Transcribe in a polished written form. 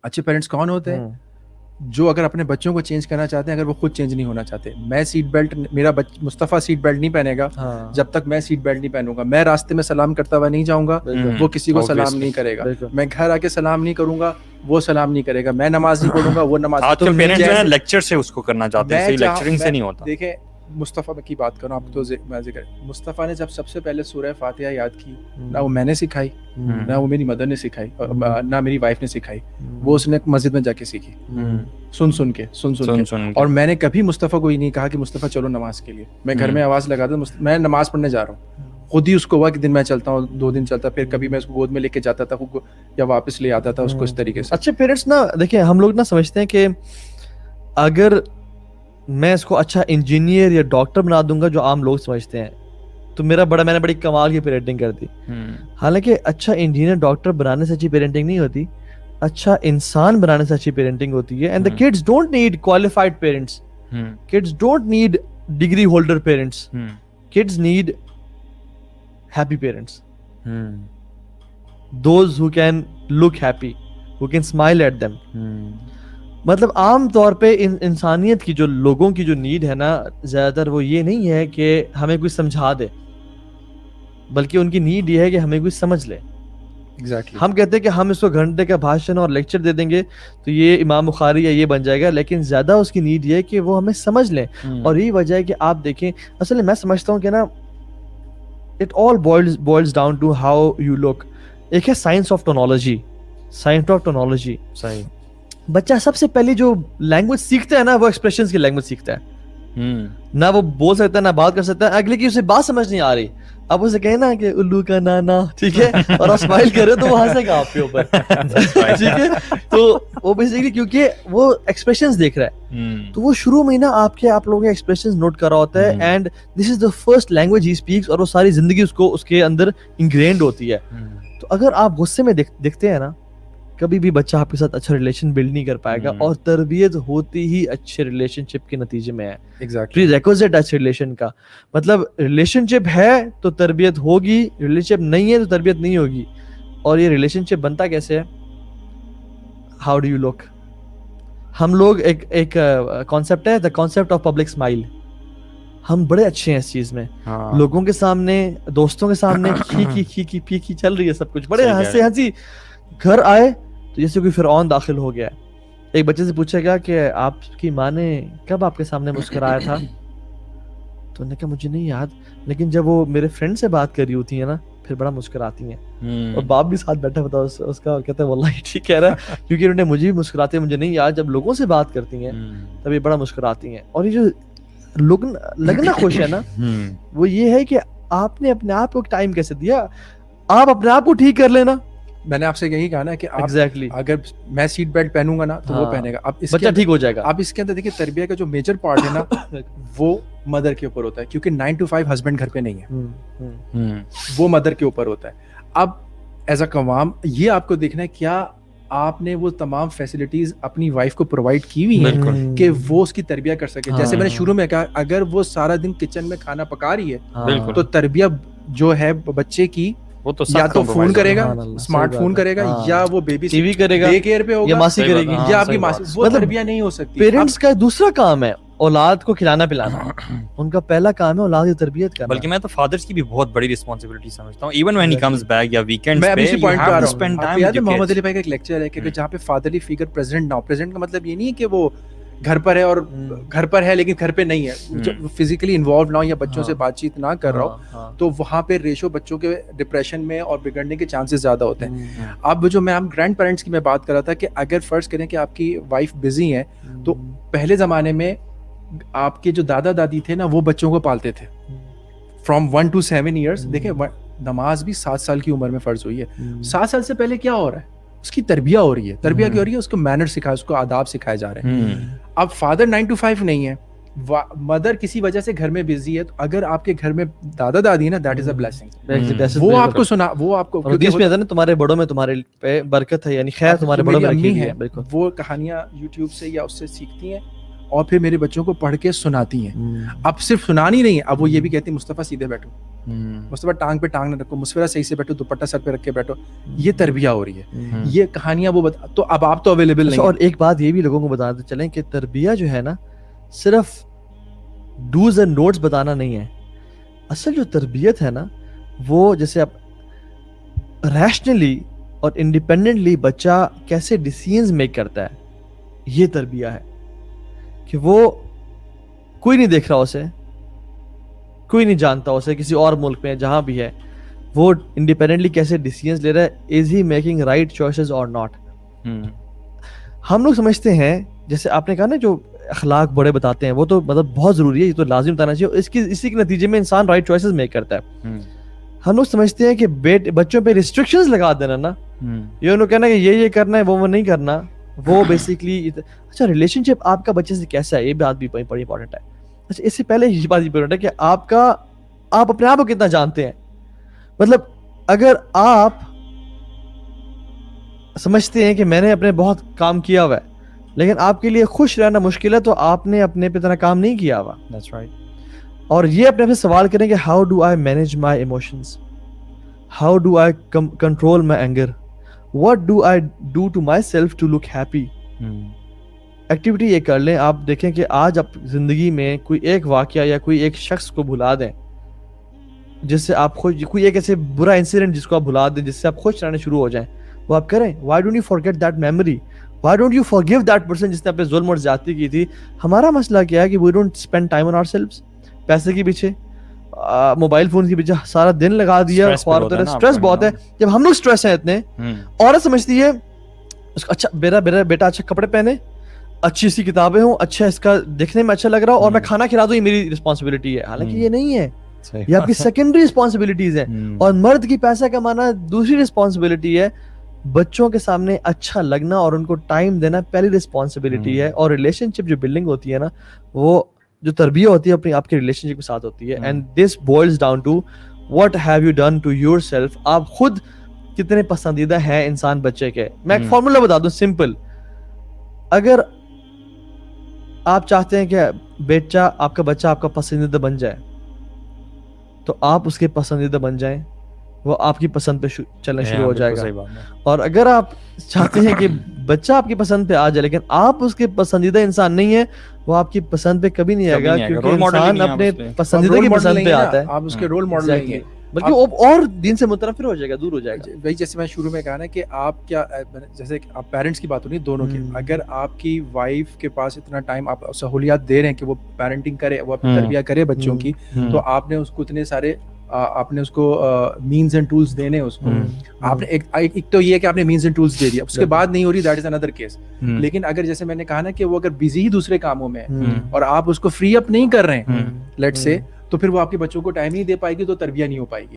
اچھے پیرنٹس کون ہوتے ہیں؟ جو اگر اپنے بچوں کو چینج کرنا چاہتے ہیں اگر وہ خود چینج نہیں ہونا چاہتے. میں سیٹ بیلٹ, میرا مصطفیٰ سیٹ بیلٹ نہیں پہنے گا جب تک میں سیٹ بیلٹ نہیں پہنوں گا. میں راستے میں سلام کرتا ہوا نہیں جاؤں گا, وہ کسی کو سلام نہیں کرے گا. میں گھر آ کے سلام نہیں کروں گا, وہ سلام نہیں کرے گا. میں نماز نہیں پڑھوں گا, وہ نماز. آج کل پیرنٹس جو ہے لیکچر سے اس کو کرنا چاہتے ہیں, صحیح لیکچرنگ سے نہیں ہوتا. دیکھیں مصطفیٰ کی بات کروں آپ تو میں ذکر, مصطفیٰ نے جب سب سے پہلے سورہ فاتحہ یاد کی, نہ وہ میں نے سکھائی, نہ وہ میری مدر نے سکھائی, نہ میری وائف نے سکھائی, وہ اس نے مسجد میں جا کے سیکھی, سن کے. اور میں نے کبھی مصطفیٰ کو یہ نہیں کہا کہ مصطفیٰ چلو نماز کے لیے. میں گھر میں آواز لگاتا ہوں میں نماز پڑھنے جا رہا ہوں, خود ہی اس کو ہوا کہ دن میں چلتا ہوں, 2 دن چلتا, پھر کبھی میں اس کو گود میں لے کے جاتا تھا یا واپس لے آتا تھا اس کو اس طریقے سے. اچھے پیرنٹس نا دیکھیں, ہم لوگ نا سمجھتے ہیں کہ اگر میں اس کو اچھا انجینئر یا ڈاکٹر بنا دوں گا جو عام لوگ سمجھتے ہیں تو میں نے بڑی کمال کی پیرنٹنگ کر دی. حالانکہ اچھا انجینئر ڈاکٹر بنانے سے اچھی پیرنٹنگ نہیں ہوتی, اچھا انسان بنانے سے اچھی پیرنٹنگ ہوتی ہے. And the kids don't need qualified parents, kids don't need degree holder parents, kids need happy parents, those who can look happy, who can smile at them. مطلب عام طور پہ انسانیت کی جو لوگوں کی جو نیڈ ہے نا, زیادہ تر وہ یہ نہیں ہے کہ ہمیں کوئی سمجھا دے, بلکہ ان کی نیڈ یہ ہے کہ ہمیں کوئی سمجھ لے. ہم کہتے ہیں کہ ہم اس کو گھنٹے کا بھاشن اور لیکچر دے دیں گے تو یہ امام بخاری یا یہ بن جائے گا, لیکن زیادہ اس کی نیڈ یہ ہے کہ وہ ہمیں سمجھ لیں. اور یہی وجہ ہے کہ آپ دیکھیں, اصل میں سمجھتا ہوں کہ نا it all boils down to how you look. ایک ہے سائنس آف ٹونالوجی. صحیح. بچہ سب سے پہلی جو لینگویج سیکھتا ہے نا وہ ایکسپریشنز کی لینگویج سیکھتا ہے. نہ وہ بول سکتا ہے نہ بات کر سکتا ہے, اگلے کی اسے بات سمجھ نہیں آ رہی, اب اسے کہیں نا کہ الو کا نانا, ٹھیک ہے, اور آپ اسمائل کر رہے ہو تو وہ ہنسے گا آپ کے اوپر, ٹھیک ہے. تو وہ بیسیکلی کیونکہ وہ ایکسپریشنز دیکھ رہا ہے, تو وہ شروع میں نا آپ لوگوں کے ایکسپریشنز نوٹ کر رہا ہوتا ہے, and this is the first language he speaks, اور وہ ساری زندگی اس کے اندر انگرینڈ ہوتی ہے. تو اگر آپ غصے میں دیکھتے ہیں نا, کبھی بھی بچہ آپ کے ساتھ اچھا ریلیشن بلڈ نہیں کر پائے گا, اور تربیت ہوتی ہی اچھے ریلیشن شپ کے نتیجے میں ہے. پری ریکوزٹ اچھے ریلیشن کا مطلب ریلیشن شپ ہے تو تربیت ہوگی, ریلیشن شپ نہیں ہے تو تربیت نہیں ہوگی. اور یہ ریلیشن شپ بنتا کیسے ہے؟ How do you look. ہم لوگ ایک کانسیپٹ ہے, the concept of public smile. ہم بڑے اچھے ہیں اس چیز میں, لوگوں کے سامنے, دوستوں کے سامنے کھی چل رہی ہے سب کچھ, بڑے ہنسی. گھر آئے تو جیسے کوئی فرعون داخل ہو گیا. ایک بچے سے پوچھے گا کہ آپ کی ماں نے کب آپ کے سامنے مسکرایا تھا, تو انہوں نے کہا مجھے نہیں یاد, لیکن جب وہ میرے فرینڈ سے بات کر رہی ہوتی ہیں نا پھر بڑا مسکراتی ہیں. اور باپ بھی ساتھ بیٹھا ہوتا ہے اس کا, اور کہتا ہے واللہ یہ ٹھیک کہہ رہا ہے, کیونکہ انہوں نے مجھے بھی مسکراتے مجھے نہیں یاد, جب لوگوں سے بات کرتی ہیں تب یہ بڑا مسکراتی ہیں. اور یہ جو لگنا خوش ہے نا, وہ یہ ہے کہ آپ نے اپنے آپ کو ٹائم کیسے دیا, آپ اپنے آپ کو ٹھیک کر لینا. میں نے آپ سے یہی کہا نا کہ اگر میں سیٹ بیلٹ پہنوں گا نا تو وہ پہنے گا, اب بچہ ٹھیک ہو جائے گا. اب اس کے اندر دیکھیے تربیت کا جو میجر پارٹ ہے نا وہ مدر کے اوپر ہوتا ہے, کیونکہ 9 to 5 ہسبینڈ گھر پہ نہیں ہے, وہ مدر کے اوپر ہوتا ہے. اب ایز اے قوام یہ آپ کو دیکھنا ہے کیا آپ نے وہ تمام فیسلٹیز اپنی وائف کو پرووائڈ کی ہوئی ہیں کہ وہ اس کی تربیت کر سکے. جیسے میں نے شروع میں کہا, اگر وہ سارا دن کچن میں کھانا پکا رہی ہے تو تربیت جو ہے بچے کی وہ تو یا تو فون کرے گا, اسمارٹ فون کرے گا, یا وہ بیبی ٹی وی کرے گا, ڈے کیئر پہ ہوگا, یا ماسی کرے گی, یا آپ کی ماسی. وہ تربیت نہیں ہو سکتی. پیرنٹس کا دوسرا کام ہے اولاد کو کھلانا پلانا, ان کا پہلا کام ہے اولاد کی تربیت کرنا. بلکہ میں تو فادرز کی بھی بہت بڑی رسپانسبلٹی سمجھتا ہوں, even when he comes back یا ویکینڈز پہ. میں اسی پوائنٹ پہ آ رہا ہوں. محمد علی بھائی کا ایک لیکچر ہے کہ جہاں پہ فادرلی فگر پریزنٹ نہ ہو. پریزنٹ کا مطلب یہ نہیں ہے کہ وہ گھر پر ہے اور گھر پر ہے لیکن گھر پہ نہیں ہے, فزیکلی انوالو نہ ہو یا بچوں سے بات چیت نہ کر رہا ہو, تو وہاں پہ ریشو بچوں کے ڈپریشن میں اور بگڑنے کے چانسز زیادہ ہوتے ہیں. اب جو میں گرینڈ پیرنٹس کی میں بات کر رہا تھا کہ اگر فرض کریں کہ آپ کی وائف بزی ہے, تو پہلے زمانے میں آپ کے جو دادا دادی تھے نا وہ بچوں کو پالتے تھے فرام 1 to 7 years. دیکھیں نماز بھی 7 سال کی عمر میں فرض ہوئی ہے. 7 سال سے پہلے کیا ہو رہا ہے, اس کی تربیت ہو رہی ہے. تربیت کیا ہو رہی ہے, اس کو مینر سکھائے, اس کو آداب سکھائے جا رہے ہیں. اب فادر 9 to 5 نہیں ہے, مدر کسی وجہ سے گھر میں بزی ہے, تو اگر آپ کے گھر میں دادا دادی ہے نا, دیٹ از اے بلیسنگ. وہ آپ کو سنا, وہ آپ کو حدیث میں ہے نا تمہارے بڑوں میں تمہارے پہ برکت ہے, یعنی خیر تمہارے بڑوں میں ہے. وہ کہانیاں یوٹیوب سے یا اس سے سیکھتی ہیں, اور پھر میرے بچوں کو پڑھ کے سناتی ہیں. اب صرف سنانی نہیں ہے, اب وہ یہ بھی کہتی ہیں مصطفیٰ سیدھے بیٹھو, مصطفیٰ ٹانگ پہ ٹانگ نہ رکھو, مصطفیٰ صحیح سے بیٹھو, دوپٹہ سر پہ رکھ کے بیٹھو. یہ تربیہ ہو رہی ہے, یہ کہانیاں وہ تو اب آپ تو اویلیبل نہیں. اور ایک بات یہ بھی لوگوں کو بتاتے چلیں کہ تربیہ جو ہے نا صرف ڈوز اینڈ نوٹس بتانا نہیں ہے. اصل جو تربیت ہے نا وہ جیسے آپ ریشنلی اور انڈیپینڈنٹلی بچہ کیسے ڈیسیژنز میک کرتا ہے, یہ تربیہ ہے. کہ وہ کوئی نہیں دیکھ رہا اسے, کوئی نہیں جانتا اسے کسی اور ملک میں جہاں بھی ہے, وہ انڈیپینڈنٹلی کیسے ڈیسیژنز لے رہا ہے, از ہی میکنگ رائٹ چوائسز اور ناٹ. ہم لوگ سمجھتے ہیں جیسے آپ نے کہا نا جو اخلاق بڑے بتاتے ہیں وہ تو مطلب بہت ضروری ہے, یہ تو لازم بتانا چاہیے, اسی کے نتیجے میں انسان رائٹ چوائسز میک کرتا ہے. ہم لوگ سمجھتے ہیں کہ بچوں پہ ریسٹرکشنز لگا دینا نا, یہ انہوں کہنا کہ یہ کرنا ہے وہ نہیں کرنا, وہ بیسکلی. اچھا ریلیشن شپ آپ کا بچے سے کیسا ہے, یہ بات بھی بڑی امپورٹنٹ ہے. اچھا اس سے پہلے یہ بات امپورٹنٹ ہے کہ آپ اپنے آپ کو کتنا جانتے ہیں. مطلب اگر آپ سمجھتے ہیں کہ میں نے اپنے بہت کام کیا ہوا ہے لیکن آپ کے لیے خوش رہنا مشکل ہے, تو آپ نے اپنے پہ اتنا کام نہیں کیا ہوا. That's right. اور یہ اپنے آپ سے سوال کریں کہ how do I manage my emotions, how do I control my anger, what do I do to my self to look happy. Activity یہ کر لیں, آپ دیکھیں کہ آج آپ زندگی میں کوئی ایک واقعہ یا کوئی ایک شخص کو بھلا دیں جس سے آپ خوش, کوئی ایک ایسے برا انسیڈنٹ جس کو آپ بھلا دیں جس سے آپ خوش رہنے شروع ہو جائیں, وہ آپ کریں. Why don't you forget that memory, why don't you forgive that person جس نے آپ پہ ظلم اور زیادتی کی تھی. ہمارا مسئلہ کیا ہے کہ we don't spend time on our selves, پیسے کے پیچھے, موبائل فون کے پیچھے سارا دن لگا دیا. اسٹریس بہت ہے. جب ہم لوگ اسٹریس ہیں اتنے, عورت سمجھتی ہے اچھا میرا بیٹا اچھا کپڑے پہنے, اچھی سی کتابیں ہوں, اچھا اس کا دیکھنے میں اچھا لگ رہا ہو, اور میں کھانا کھلا دوں, یہ میری رسپانسبلٹی ہے. حالانکہ یہ نہیں ہے, یہ آپ کی سیکنڈری رسپانسبلٹیز ہیں. اور مرد کی پیسہ کمانا دوسری رسپانسبلٹی ہے. بچوں کے سامنے اچھا لگنا اور ان کو ٹائم دینا پہلی رسپانسبلٹی ہے. اور ریلیشن شپ جو بلڈنگ ہوتی ہے نا, وہ جو تربیہ ہوتی ہے اپنی آپ کے ریلیشن شپ کے ساتھ ہوتی ہے. And this boils down to what have you done to your self. آپ خود کتنے پسندیدہ ہیں انسان بچے کے. میں ایک فارمولا بتا دوں سمپل, اگر آپ چاہتے ہیں کہ آپ کا بچہ آپ کا پسندیدہ بن جائے تو آپ اس کے پسندیدہ بن جائیں, وہ آپ کی پسند پہ چلنا شروع ہو جائے گا. اور اگر آپ چاہتے ہیں کہ بچہ آپ کی پسند پہ آ جائے لیکن آپ اس کے پسندیدہ انسان نہیں ہیں, وہ آپ کی پسند پہ کبھی نہیں آئے گا, کیونکہ انسان اپنے پسندیدہ کی پسند پہ آتا ہے. آپ اس کے رول ماڈل نہیں ہیں, بلکہ وہ اور دین سے متنفر ہو جائے گا, دور ہو جائے گا. وہی جیسے میں شروع میں کہا نا کہ آپ کیا, جیسے آپ پیرنٹس کی بات ہو رہی ہے دونوں کی, اگر آپ کی وائف کے پاس اتنا ٹائم, آپ سہولیات دے رہے ہیں کہ وہ پیرنٹنگ کرے, وہ اپنی تربیہ کرے بچوں کی, تو آپ نے اس کو اتنے سارے آپ نے اس کو مینز اینڈ ٹولز دینے اس کو. آپ نے ایک تو یہ ہے کہ آپ نے مینز اینڈ ٹولز دے دیا, اس کے بعد نہیں ہو رہی, دیٹ از اندر کیس. لیکن اگر جیسے میں نے کہا نا کہ وہ اگر بزی ہی دوسرے کاموں میں ہے اور آپ اس کو فری اپ نہیں کر رہے ہیں لیٹ سے, تو پھر وہ آپ کے بچوں کو ٹائم نہیں دے پائے گی, تو تربیہ نہیں ہو پائے گی.